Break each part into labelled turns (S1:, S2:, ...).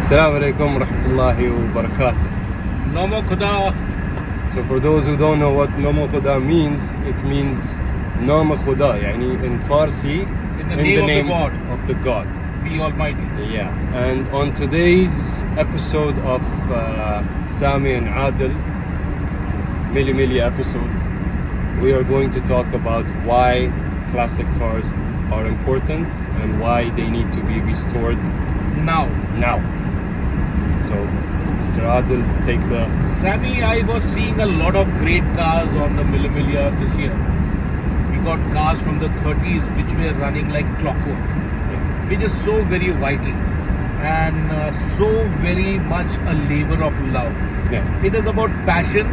S1: Assalamu alaikum rahmatullahi wa barakatuh.
S2: Nama Khuda.
S1: So for those who don't know what Nama Khuda means, it means Nama Khuda, yani in Farsi,
S2: In the name
S1: of the God.
S2: The Almighty.
S1: Yeah. And on today's episode of Sami and Adil, Mille episode, we are going to talk about why classic cars are important and why they need to be restored
S2: Now,
S1: So, Mr. Adil, take the...
S2: Sami, I was seeing a lot of great cars on the Mille this year. We got cars from the 30s which were running like clockwork, which is so very vital and so very much a labor of love.
S1: Yeah.
S2: It is about passion.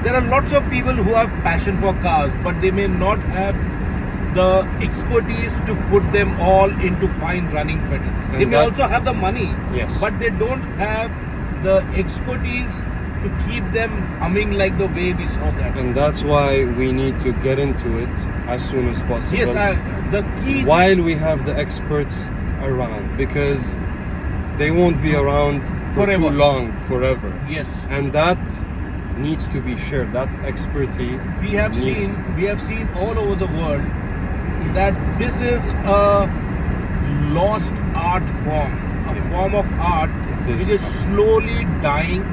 S2: There are lots of people who have passion for cars, but they may not have the expertise to put them all into fine running fitting. They may also have the money,
S1: yes,
S2: but they don't have the expertise to keep them humming like the way we saw that.
S1: And that's why we need to get into it as soon as possible.
S2: Yes, the key...
S1: While we have the experts around, because they won't be around for
S2: Forever.
S1: too long, forever.
S2: Yes.
S1: And that needs to be shared. That expertise.
S2: We have seen all over the world that this is a lost art form, a form of art which is slowly dying.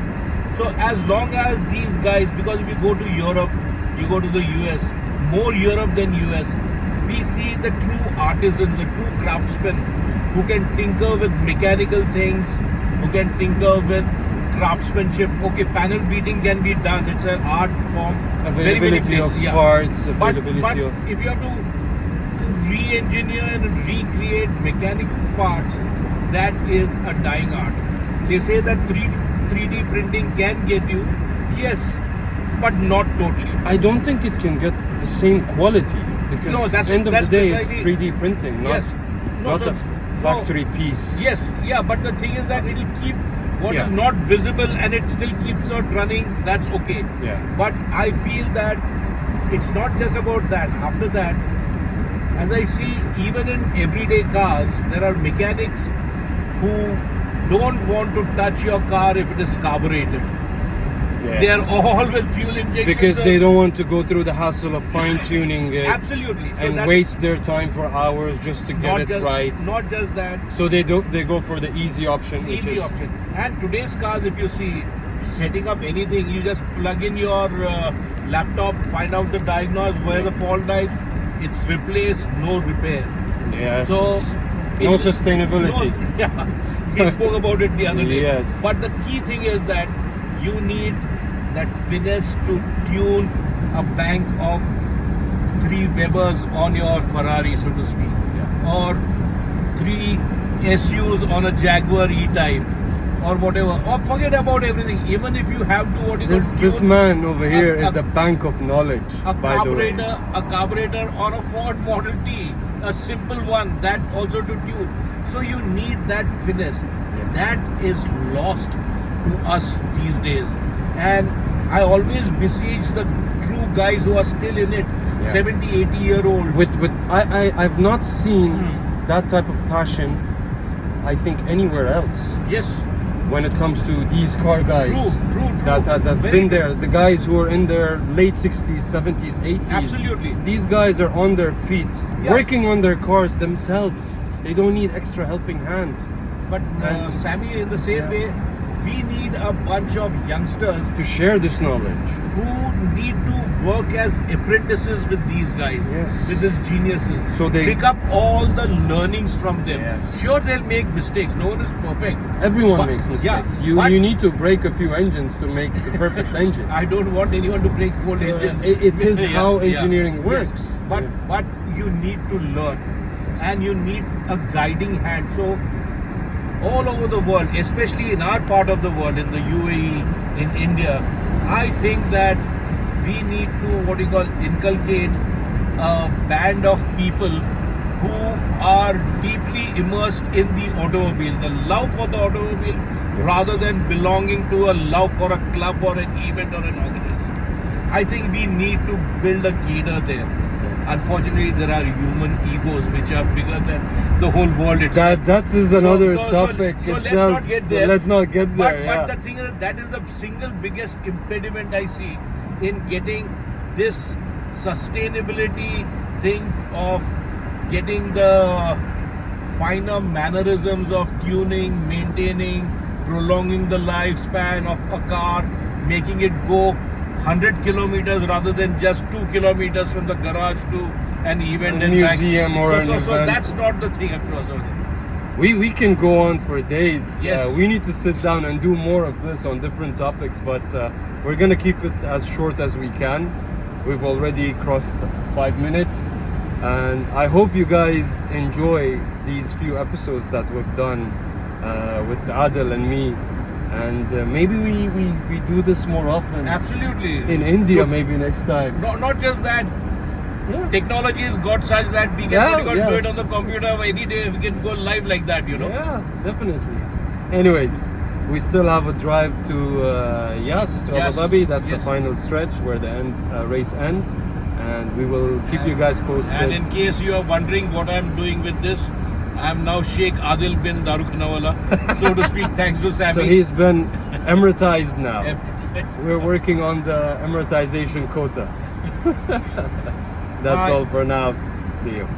S2: So as long as these guys, because if you go to Europe, you go to the US, more Europe than US, we see the true artisans, the true craftsmen who can tinker with mechanical things, who can tinker with craftsmanship. Okay, panel beating can be done, it's an art form.
S1: Availability of parts, availability
S2: but
S1: of...
S2: if you have to re-engineer and recreate mechanical parts, that is a dying art. They say that 3D printing can get you, yes, but not totally.
S1: I don't think it can get the same quality, because at the end of the day it's 3D printing, not a factory piece.
S2: Yes, yeah, but the thing is that it will keep what is not visible and it still keeps not running, that's okay.
S1: Yeah.
S2: But I feel that it's not just about that. After that, as I see, even in everyday cars, there are mechanics who don't want to touch your car if it is carbureted.
S1: Yes.
S2: They are all with fuel injection.
S1: Because they don't want to go through the hassle of fine-tuning it.
S2: Absolutely. So
S1: and waste their time for hours just to get it right.
S2: Not just that.
S1: So they go for the easy option.
S2: Option. And today's cars, if you see, setting up anything, you just plug in your laptop, find out the diagnose, where the fault lies. It's replaced, no repair.
S1: Yes.
S2: So
S1: no sustainability.
S2: We spoke about it the other day.
S1: Yes.
S2: But the key thing is that you need that finesse to tune a bank of 3 Webers on your Ferrari, so to speak, or 3 SUs on a Jaguar E-Type, or whatever, or forget about everything. Even if you have to
S1: this man over here is a bank of knowledge.
S2: A carburetor or a Ford Model T, a simple one, that also to tune. So you need that finesse.
S1: Yes.
S2: That is lost to us these days. And I always besiege the true guys who are still in it, 70, 80-year-old.
S1: I've not seen that type of passion, I think, anywhere else.
S2: Yes.
S1: When it comes to these car guys
S2: True.
S1: that have been there, the guys who are in their late 60s, 70s, 80s.
S2: Absolutely.
S1: These guys are on their feet, working on their cars themselves. They don't need extra helping hands.
S2: But Sami, in the same way, we need a bunch of youngsters
S1: to share this knowledge,
S2: who need to work as apprentices with these guys, with these geniuses.
S1: So they
S2: pick up all the learnings from them.
S1: Yes.
S2: Sure, they'll make mistakes. No one is perfect.
S1: Everyone makes mistakes. You need to break a few engines to make the perfect engine.
S2: I don't want anyone to break old engines.
S1: It is how engineering works.
S2: Yes. But you need to learn, and you need a guiding hand. So all over the world, especially in our part of the world, in the UAE, in India, I think that we need to inculcate a band of people who are deeply immersed in the automobile, the love for the automobile, rather than belonging to a love for a club or an event or an organization. I think we need to build a cadre there. unfortunately there are human egos which are bigger than the whole world itself.
S1: That is another topic
S2: so let's
S1: itself.
S2: not get
S1: So
S2: there.
S1: let's not get there.
S2: But
S1: yeah.
S2: the thing is, that is the single biggest impediment I see in getting this sustainability thing of getting the finer mannerisms of tuning, maintaining, prolonging the lifespan of a car, making it go 100 kilometers rather than just 2 kilometers from the garage to an event
S1: A
S2: and back.
S1: museum or an
S2: So
S1: event.
S2: that's not the thing across all this.
S1: We can go on for days.
S2: Yes.
S1: We need to sit down and do more of this on different topics, but we're gonna keep it as short as we can. We've already crossed 5 minutes, and I hope you guys enjoy these few episodes that we've done with Adil and me, and maybe we do this more often.
S2: Absolutely.
S1: In India,
S2: Look,
S1: maybe next time.
S2: not just that.
S1: Yeah.
S2: Technology has got such that we can do
S1: yes.
S2: it on the computer any day. We can go live like that, you know.
S1: Yeah, definitely. Anyways, we still have a drive to Yas, to
S2: Yes,
S1: Abu Dhabi. That's the
S2: yes.
S1: final stretch where the race ends, and we will keep you guys posted.
S2: And in case you are wondering what I'm doing with this, I'm now Sheikh Adil bin Darukhnawala, so to speak. Thanks to Sammy.
S1: So he's been Emiratized now. We're working on the Emiratization quota. That's
S2: Bye.
S1: all for now. See you.